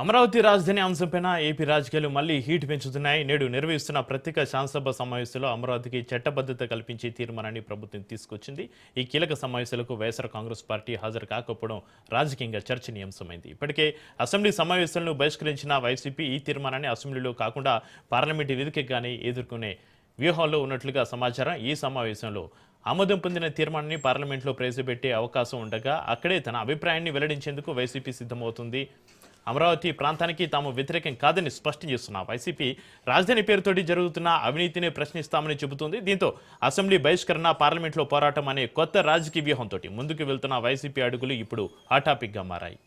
అమరావతి రాజధాని అంశంపైన ఏపీ రాజకీయాలు మళ్లీ హీట్ పెంచుతున్నాయి. నేడు నిర్వహిస్తున్న ప్రత్యేక శాసనసభ సమావేశంలో అమరావతికి చట్టబద్ధత కల్పించే తీర్మానాన్ని ప్రభుత్వం తీసుకొచ్చింది. ఈ కీలక సమావేశాలకు వైఎస్ఆర్ కాంగ్రెస్ పార్టీ హాజరు కాకపోవడం రాజకీయంగా చర్చనీయాంశమైంది. ఇప్పటికే అసెంబ్లీ సమావేశాలను బహిష్కరించిన వైసీపీ ఈ తీర్మానాన్ని అసెంబ్లీలో కాకుండా పార్లమెంటు వేదికగానే ఎదుర్కొనే వ్యూహాల్లో ఉన్నట్లుగా సమాచారం. ఈ సమావేశంలో ఆమోదం పొందిన తీర్మానాన్ని పార్లమెంట్లో ప్రవేశపెట్టే అవకాశం ఉండగా అక్కడే తన అభిప్రాయాన్ని వెల్లడించేందుకు వైసీపీ సిద్ధమవుతుంది. అమరావతి ప్రాంతానికి తాము వ్యతిరేకం కాదని స్పష్టం చేస్తున్న వైసీపీ రాజధాని పేరుతోటి జరుగుతున్న అవినీతిని ప్రశ్నిస్తామని చెబుతోంది. దీంతో అసెంబ్లీ బహిష్కరణ, పార్లమెంట్లో పోరాటం అనే కొత్త రాజకీయ వ్యూహంతో ముందుకు వెళ్తున్న వైసీపీ అడుగులు ఇప్పుడు హాట్ టాపిక్గా మారాయి.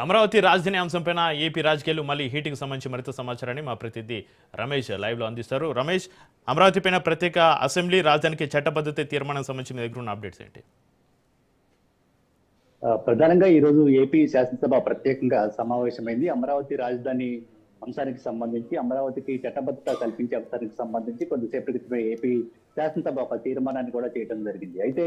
అమరావతి రాజధాని అంశంపైన ఏపీ రాజకీయాలు మళ్ళీ హీట్కి సంబంధించి మరింత సమాచారాన్ని మా ప్రతినిధి రమేష్ లైవ్లో అందిస్తారు. రమేష్, అమరావతి పైన ప్రత్యేక అసెంబ్లీ రాజధానికి చట్టబద్ధత తీర్మానం సంబంధించి మీ దగ్గర ఉన్న అప్డేట్స్ ఏంటి? ప్రధానంగా ఈ రోజు ఏపీ శాసనసభ ప్రత్యేకంగా సమావేశమైంది. అమరావతి రాజధాని అంశానికి సంబంధించి, అమరావతికి చట్టబద్ధత కల్పించే అంశానికి సంబంధించి కొద్దిసేపటి క్రితమే ఏపీ శాసనసభ ఒక తీర్మానాన్ని కూడా చేయడం జరిగింది. అయితే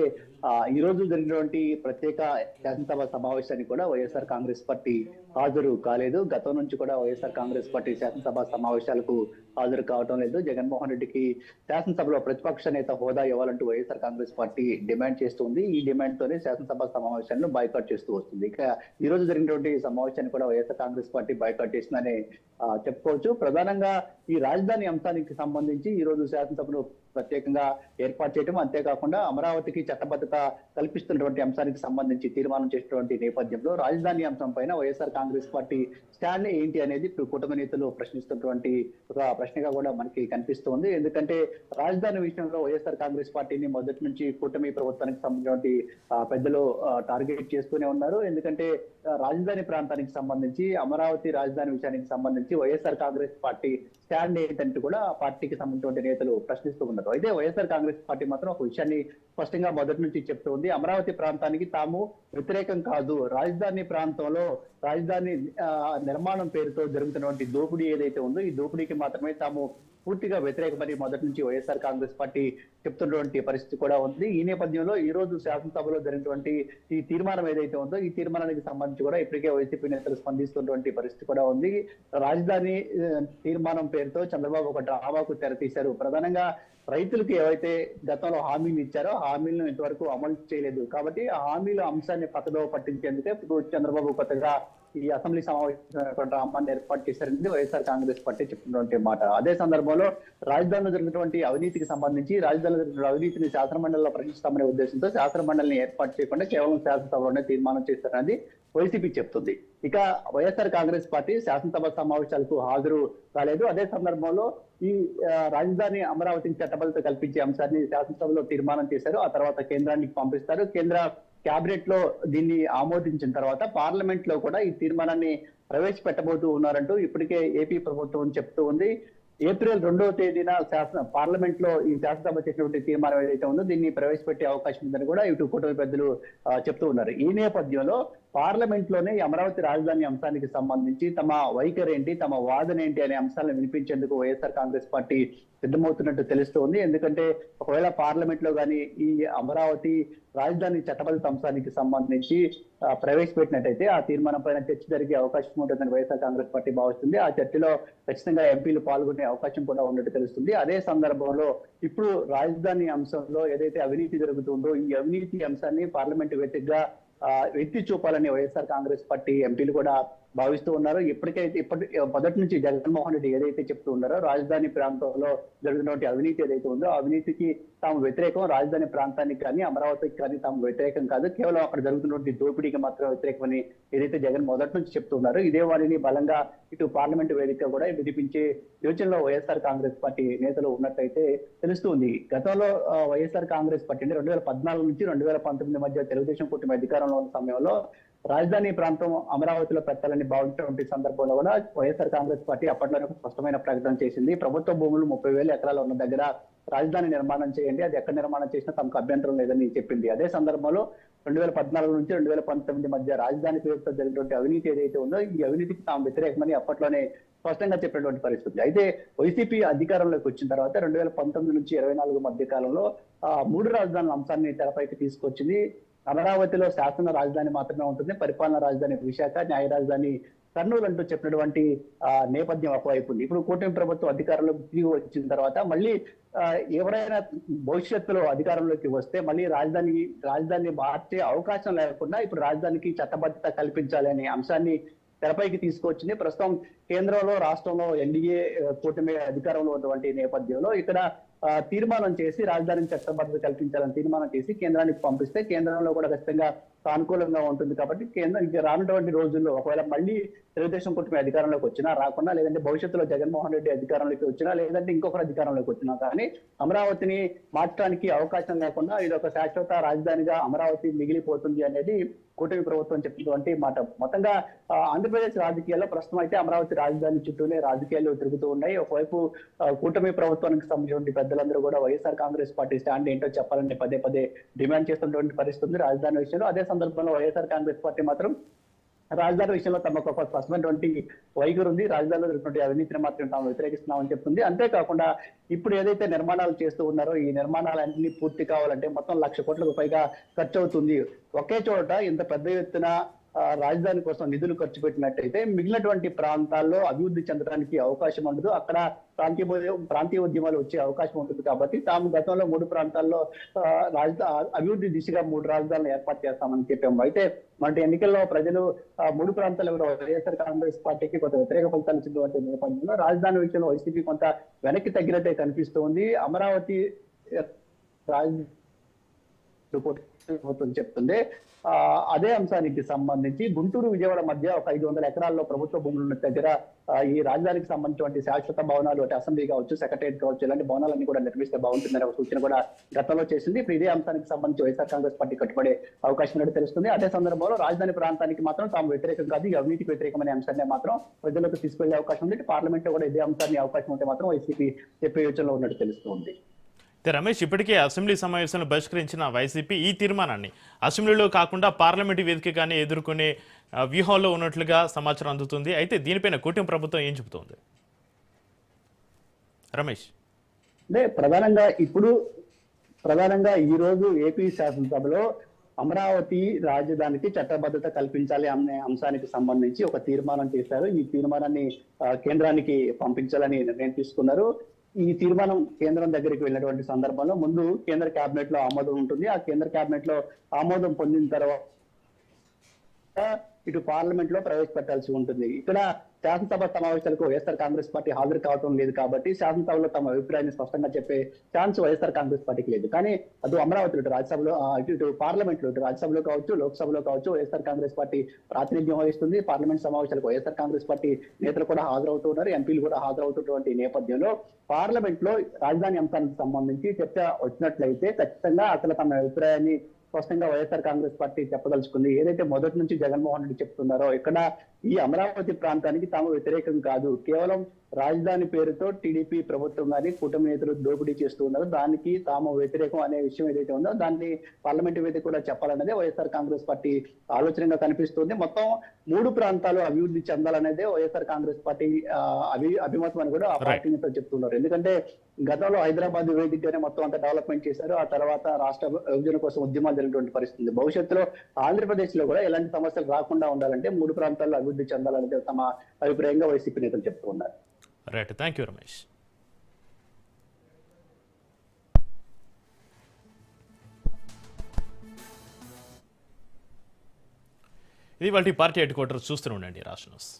ఈ రోజు జరిగినటువంటి ప్రత్యేక శాసనసభ సమావేశానికి కూడా వైఎస్ఆర్ కాంగ్రెస్ పార్టీ హాజరు కాలేదు. గతం నుంచి కూడా వైఎస్ఆర్ కాంగ్రెస్ పార్టీ శాసనసభ సమావేశాలకు హాజరు కావడం లేదు. జగన్మోహన్ రెడ్డికి శాసనసభలో ప్రతిపక్ష నేత హోదా ఇవ్వాలంటూ వైఎస్ఆర్ కాంగ్రెస్ పార్టీ డిమాండ్ చేస్తుంది. ఈ డిమాండ్ తోనే శాసనసభ సమావేశాలను బాయ్కాట్ చేస్తూ వస్తుంది. ఇక ఈ రోజు జరిగినటువంటి సమావేశాన్ని కూడా వైఎస్ఆర్ కాంగ్రెస్ పార్టీ బాయ్కాట్ చేసిందనే చెప్పుకోవచ్చు. ప్రధానంగా ఈ రాజధాని అంశానికి సంబంధించి ఈ రోజు శాసనసభను ప్రత్యేకంగా ఏర్పాటు చేయడం, అంతేకాకుండా అమరావతికి చట్టబద్ధత కల్పిస్తున్నటువంటి అంశానికి సంబంధించి తీర్మానం చేసినటువంటి నేపథ్యంలో రాజధాని అంశం పైన వైఎస్ఆర్ కాంగ్రెస్ పార్టీ స్టాండ్ ఏంటి అనేది ఇప్పుడు కూటమి నేతలు ప్రశ్నిస్తున్నటువంటి ఒక ప్రశ్నగా కూడా మనకి కనిపిస్తోంది. ఎందుకంటే రాజధాని విషయంలో వైఎస్ఆర్ కాంగ్రెస్ పార్టీని మొదటి నుంచి కూటమి ప్రభుత్వానికి సంబంధించినటువంటి పెద్దలు టార్గెట్ చేస్తూనే ఉన్నారు. ఎందుకంటే రాజధాని ప్రాంతానికి సంబంధించి, అమరావతి రాజధాని విషయానికి సంబంధించి వైఎస్ఆర్ కాంగ్రెస్ పార్టీ స్టాండ్ ఏంటంటే కూడా ఆ పార్టీకి సంబంధించిన నేతలు ప్రశ్నిస్తూ ఉన్నారు. అయితే వైఎస్ఆర్ కాంగ్రెస్ పార్టీ మాత్రం ఒక విషయాన్ని స్పష్టంగా మొదటి నుంచి చెప్తూ ఉంది. అమరావతి ప్రాంతానికి తాము వ్యతిరేకం కాదు, రాజధాని ప్రాంతంలో రాజధాని నిర్మాణం పేరుతో జరుగుతున్నటువంటి దోపిడీ ఏదైతే ఉందో ఈ దోపిడీకి మాత్రమే తాము పూర్తిగా వ్యతిరేకమని మొదటి నుంచి వైఎస్ఆర్ కాంగ్రెస్ పార్టీ చెప్తున్నటువంటి పరిస్థితి కూడా ఉంది. ఈ నేపథ్యంలో ఈ రోజు శాసనసభలో జరిగినటువంటి ఈ తీర్మానం ఏదైతే ఉందో ఈ తీర్మానానికి సంబంధించి కూడా ఇప్పటికే వైసీపీ నేతలు స్పందిస్తున్నటువంటి పరిస్థితి కూడా ఉంది. రాజధాని తీర్మానం పేరుతో చంద్రబాబు ఒక డ్రామాకు తెరతీశారు. ప్రధానంగా రైతులకు ఏవైతే గతంలో హామీలు ఇచ్చారో హామీలను ఇంతవరకు అమలు చేయలేదు. కాబట్టి ఆ హామీల అంశాన్ని పక్కదోవ పట్టించేందుకే ఇప్పుడు చంద్రబాబు కొత్తగా ఈ అసెంబ్లీ సమావేశం డ్రామాన్ని ఏర్పాటు చేశారనేది వైఎస్ఆర్ కాంగ్రెస్ పార్టీ చెప్తున్నటువంటి మాట. అదే సందర్భంలో రాజధానిలో జరిగినటువంటి అవినీతికి సంబంధించి రాజధానిలో జరిగిన అవినీతిని శాసనమండలిలో ప్రశ్నిస్తామనే ఉద్దేశంతో శాసనమండలిని ఏర్పాటు చేయకుండా కేవలం శాసనసభలోనే తీర్మానం చేస్తారని వైసీపీ చెప్తుంది. ఇక వైఎస్ఆర్ కాంగ్రెస్ పార్టీ శాసనసభ సమావేశాలకు హాజరు కాలేదు. అదే సందర్భంలో ఈ రాజధాని అమరావతికి చట్టబద్ధత కల్పించే అంశాన్ని శాసనసభలో తీర్మానం చేశారు. ఆ తర్వాత కేంద్రానికి పంపిస్తారు. కేంద్ర క్యాబినెట్ లో దీన్ని ఆమోదించిన తర్వాత పార్లమెంట్ లో కూడా ఈ తీర్మానాన్ని ప్రవేశపెట్టబోతూ ఉన్నారంటూ ఇప్పటికే ఏపీ ప్రభుత్వం చెప్తూ ఉంది. ఏప్రిల్ 2వ తేదీన పార్లమెంట్ లో ఈ శాసనసభ చేసినటువంటి తీర్మానం ఏదైతే ఉందో దీన్ని ప్రవేశపెట్టే అవకాశం ఉందని కూడా ఇటు కూటమి పెద్దలు చెప్తూ ఉన్నారు. ఈ నేపథ్యంలో పార్లమెంట్ లోనే అమరావతి రాజధాని అంశానికి సంబంధించి తమ వైఖరి ఏంటి, తమ వాదన ఏంటి అనే అంశాలను వినిపించేందుకు వైఎస్ఆర్ కాంగ్రెస్ పార్టీ సిద్ధమవుతున్నట్టు తెలుస్తోంది. ఎందుకంటే ఒకవేళ పార్లమెంట్ లో కానీ ఈ అమరావతి రాజధాని చట్టబద్ధత అంశానికి సంబంధించి ప్రవేశపెట్టినట్టయితే ఆ తీర్మానం పైన చర్చ జరిగే అవకాశం ఉంటుందని వైఎస్ఆర్ కాంగ్రెస్ పార్టీ భావిస్తుంది. ఆ చర్చలో ఖచ్చితంగా ఎంపీలు పాల్గొనే అవకాశం కూడా ఉన్నట్టు తెలుస్తుంది. అదే సందర్భంలో ఇప్పుడు రాజధాని అంశంలో ఏదైతే అవినీతి జరుగుతుందో ఈ అవినీతి అంశాన్ని పార్లమెంటు వేదికగా ఎత్తి చూపాలని వైఎస్ఆర్ కాంగ్రెస్ పార్టీ ఎంపీలు కూడా భావిస్తూ ఉన్నారు. మొదటి నుంచి జగన్మోహన్ రెడ్డి ఏదైతే చెప్తూ ఉన్నారో రాజధాని ప్రాంతంలో జరుగుతున్నటువంటి అవినీతి ఏదైతే ఉందో అవినీతికి తాము వ్యతిరేకం, రాజధాని ప్రాంతానికి కానీ అమరావతికి కానీ తాము వ్యతిరేకం కాదు, కేవలం అక్కడ జరుగుతున్నటువంటి దోపిడీకి మాత్రం వ్యతిరేకమని ఏదైతే జగన్ మొదటి నుంచి చెప్తూ ఉన్నారో ఇదే వారిని బలంగా ఇటు పార్లమెంటు వేదిక కూడా వినిపించే యోచనలో వైఎస్ఆర్ కాంగ్రెస్ పార్టీ నేతలు ఉన్నట్టయితే తెలుస్తుంది. గతంలో వైఎస్ఆర్ కాంగ్రెస్ పార్టీ 2014 నుంచి 2019 మధ్య తెలుగుదేశం కూటమి అధికారంలో ఉన్న సమయంలో రాజధాని ప్రాంతం అమరావతిలో పెట్టాలని భావించినటువంటి సందర్భంలో కూడా వైఎస్ఆర్ కాంగ్రెస్ పార్టీ అప్పట్లోనే ఒక స్పష్టమైన ప్రకటన చేసింది. ప్రభుత్వ భూములు 30,000 ఎకరాలు ఉన్న దగ్గర రాజధాని నిర్మాణం చేయండి, అది ఎక్కడ నిర్మాణం చేసినా తమకు అభ్యంతరం లేదని చెప్పింది. అదే సందర్భంలో 2014 నుంచి 2019 మధ్య రాజధాని పేరుతో జరిగినటువంటి అవినీతి ఏదైతే ఉందో ఈ అవినీతికి తాము వ్యతిరేకమని అప్పట్లోనే స్పష్టంగా చెప్పినటువంటి పరిస్థితి. అయితే వైసీపీ అధికారంలోకి వచ్చిన తర్వాత 2019 నుంచి 24 మధ్య కాలంలో 3 రాజధానుల అంశాన్ని తెరపైకి తీసుకొచ్చింది. అమరావతిలో శాసన రాజధాని మాత్రమే ఉంటుంది, పరిపాలనా రాజధాని విశాఖ, న్యాయ రాజధాని కర్నూలు అంటూ చెప్పినటువంటి నేపథ్యం ఒకవైపు ఉంది. ఇప్పుడు కూటమి ప్రభుత్వం అధికారంలోకి తిరిగి వచ్చిన తర్వాత మళ్ళీ ఎవరైనా భవిష్యత్తులో అధికారంలోకి వస్తే మళ్ళీ రాజధాని మార్చే అవకాశం లేకుండా ఇప్పుడు రాజధానికి చట్టబద్ధత కల్పించాలి అనే అంశాన్ని తెరపైకి తీసుకొచ్చింది. ప్రస్తుతం కేంద్రంలో రాష్ట్రంలో ఎన్డీఏ కూటమి అధికారంలో ఉన్నటువంటి నేపథ్యంలో ఇక్కడ తీర్మానం చేసి రాజధాని చట్టబద్ధత కల్పించాలని తీర్మానం చేసి కేంద్రానికి పంపిస్తే కేంద్రంలో కూడా ఖచ్చితంగా సానుకూలంగా ఉంటుంది. కాబట్టి కేంద్రం రానున్నటువంటి రోజుల్లో ఒకవేళ మళ్ళీ తెలుగుదేశం కూటమి అధికారంలోకి వచ్చినా రాకుండా, లేదంటే భవిష్యత్తులో జగన్మోహన్ రెడ్డి అధికారంలోకి వచ్చినా, లేదంటే ఇంకొకరు అధికారంలోకి వచ్చినా కానీ అమరావతిని మార్చడానికి అవకాశం లేకుండా ఇది ఒక శాశ్వత రాజధానిగా అమరావతి మిగిలిపోతుంది అనేది కూటమి ప్రభుత్వం చెప్పినటువంటి మాట. మొత్తంగా ఆంధ్రప్రదేశ్ రాజకీయాల్లో ప్రస్తుతం అయితే అమరావతి రాజధాని చుట్టూనే రాజకీయాలు తిరుగుతూ ఉన్నాయి. ఒకవైపు కూటమి ప్రభుత్వానికి సంబంధించిన పెద్దలందరూ కూడా వైఎస్ఆర్ కాంగ్రెస్ పార్టీ స్టాండ్ ఏంటో చెప్పాలని పదే పదే డిమాండ్ చేస్తున్నటువంటి పరిస్థితి ఉంది రాజధాని విషయంలో. అదే సందర్భంలో వైఎస్ఆర్ కాంగ్రెస్ పార్టీ మాత్రం రాజధాని విషయంలో తమకు ఒక స్పష్టమైనటువంటి వైఖరి ఉంది. రాజధానిలో జరిగినటువంటి అవినీతిని మాత్రం తాము వ్యతిరేకిస్తున్నామని చెప్తుంది. అంతేకాకుండా ఇప్పుడు ఏదైతే నిర్మాణాలు చేస్తూ ఉన్నారో ఈ నిర్మాణాలన్నీ పూర్తి కావాలంటే మొత్తం 1,00,000 కోట్లకు పైగా ఖర్చు అవుతుంది. ఒకే చోట ఇంత పెద్ద ఎత్తున రాజధాని కోసం నిధులు ఖర్చు పెట్టినట్టయితే మిగిలినటువంటి ప్రాంతాల్లో అభివృద్ధి చెందడానికి అవకాశం ఉండదు. అక్కడ ప్రాంతీయ ఉద్యమాలు వచ్చే అవకాశం ఉంటుంది. కాబట్టి తాము గతంలో 3 ప్రాంతాల్లో అభివృద్ధి దిశగా 3 రాజధానులు ఏర్పాటు చేస్తామని చెప్పాము. అయితే మన ఎన్నికల్లో ప్రజలు 3 ప్రాంతాలు వైఎస్ఆర్ కాంగ్రెస్ పార్టీకి కొంత వ్యతిరేక ఫలితాలు ఇచ్చినటువంటి నేపథ్యంలో రాజధాని విషయంలో వైసీపీ కొంత వెనక్కి తగ్గినట్టే కనిపిస్తోంది. అమరావతి రాజధాని చెప్తుంది. అదే అంశానికి సంబంధించి గుంటూరు విజయవాడ మధ్య ఒక 500 ఎకరాల్లో ప్రభుత్వ భూముల దగ్గర ఈ రాజధానికి సంబంధించిన శాశ్వత భవనాలు, అంటే అసెంబ్లీ కావచ్చు, సెక్రటరియట్ కావచ్చు, ఇలాంటి భవనాలన్నీ కూడా నిర్మిస్తే బాగుంటుందనే ఒక సూచన కూడా గతంలో చేసింది. ఇప్పుడు ఇదే అంశానికి సంబంధించి వైఎస్ఆర్ కాంగ్రెస్ పార్టీ కట్టుబడే అవకాశం ఉన్నట్టు తెలుస్తుంది. అదే సందర్భంలో రాజధాని ప్రాంతానికి మాత్రం తాము వ్యతిరేకం కాదు, ఈ అవినీతికి వ్యతిరేకమనే అంశాన్ని మాత్రం ప్రజలకు తీసుకెళ్లే అవకాశం ఉంది. పార్లమెంట్ లో కూడా ఇదే అంశాన్ని అవకాశం ఉంటే మాత్రం వైసీపీ చెప్పే యోచనలో ఉన్నట్టు తెలుస్తుంది. రమేష్, ఇప్పటికే అసెంబ్లీ సమావేశాలను బహిష్కరించిన వైసీపీ ఈ తీర్మానాన్ని అసెంబ్లీలో కాకుండా పార్లమెంటు వేదికగానే ఎదుర్కొనే వ్యూహంలో ఉన్నట్లుగా సమాచారం అందుతుంది. అయితే దీనిపైన కూటమి ప్రభుత్వం ఏం చెబుతోంది రమేష్? ప్రధానంగా ఈ రోజు ఏపీ శాసనసభలో అమరావతి రాజధానికి చట్టబద్ధత కల్పించాలి అనే అంశానికి సంబంధించి ఒక తీర్మానం చేశారు. ఈ తీర్మానాన్ని కేంద్రానికి పంపించాలని నిర్ణయం తీసుకున్నారు. ఈ తీర్మానం కేంద్రం దగ్గరికి వెళ్ళినటువంటి సందర్భంలో ముందు కేంద్ర కేబినెట్ లో ఆమోదం ఉంటుంది. ఆ కేంద్ర కేబినెట్ లో ఆమోదం పొందిన తర్వాత ఇటు పార్లమెంట్ లో ప్రవేశపెట్టాల్సి ఉంటుంది. ఇక్కడ శాసనసభ సమావేశాలకు వైఎస్ఆర్ కాంగ్రెస్ పార్టీ హాజరు కావడం లేదు కాబట్టి శాసనసభలో తమ అభిప్రాయాన్ని స్పష్టంగా చెప్పే ఛాన్స్ వైఎస్ఆర్ కాంగ్రెస్ పార్టీకి లేదు. కానీ అటు అమరావతిలో, ఇటు రాజ్యసభలో, ఇటు పార్లమెంట్ లో, ఇటు రాజ్యసభలో కావచ్చు, లోక్సభలో కావచ్చు వైఎస్ఆర్ కాంగ్రెస్ పార్టీ ప్రాతినిధ్యం వహిస్తుంది. పార్లమెంట్ సమావేశాలకు వైఎస్ఆర్ కాంగ్రెస్ పార్టీ నేతలు కూడా హాజరవుతున్నారు, ఎంపీలు కూడా హాజరవుతున్నటువంటి నేపథ్యంలో పార్లమెంట్ లో రాజధాని అంశానికి సంబంధించి చర్చ వచ్చినట్లయితే ఖచ్చితంగా అసలు తమ అభిప్రాయాన్ని స్పష్టంగా వైఎస్ఆర్ కాంగ్రెస్ పార్టీ చెప్పదలుచుకుంది. ఏదైతే మొదటి నుంచి జగన్మోహన్ రెడ్డి చెప్తున్నారో ఇక్కడ ఈ అమరావతి ప్రాంతానికి తాము వ్యతిరేకం కాదు, కేవలం రాజధాని పేరుతో టీడీపీ ప్రభుత్వం కానీ కూటమి నేతలు దోపిడీ చేస్తూ ఉన్నారు, దానికి తాము వ్యతిరేకం అనే విషయం ఏదైతే ఉందో దాన్ని పార్లమెంటు వేదిక కూడా చెప్పాలనేదే వైఎస్ఆర్ కాంగ్రెస్ పార్టీ ఆలోచనగా కనిపిస్తుంది. మొత్తం 3 ప్రాంతాలు అభివృద్ధి చెందాలనేదే వైఎస్ఆర్ కాంగ్రెస్ పార్టీ అభిమతం అని కూడా ఆ పార్టీ నేతలు చెప్తున్నారు. ఎందుకంటే గతంలో హైదరాబాద్ వేదికగానే మొత్తం అంతా డెవలప్మెంట్ చేశారు. ఆ తర్వాత రాష్ట్ర విభజన కోసం ఉద్యమాలు జరిగినటువంటి పరిస్థితి. భవిష్యత్తులో ఆంధ్రప్రదేశ్ లో కూడా ఎలాంటి సమస్యలు రాకుండా ఉండాలంటే 3 ప్రాంతాల్లో అభివృద్ధి చెందాలనేది తమ అభిప్రాయంగా వైసీపీ నేతలు చెప్తూ ఉన్నారు. Right, thank you Ramesh. ఇది వాటి పార్టీ హెడ్ క్వార్టర్స్. చూస్తూనే ఉండండి రాష్ట్ర న్యూస్.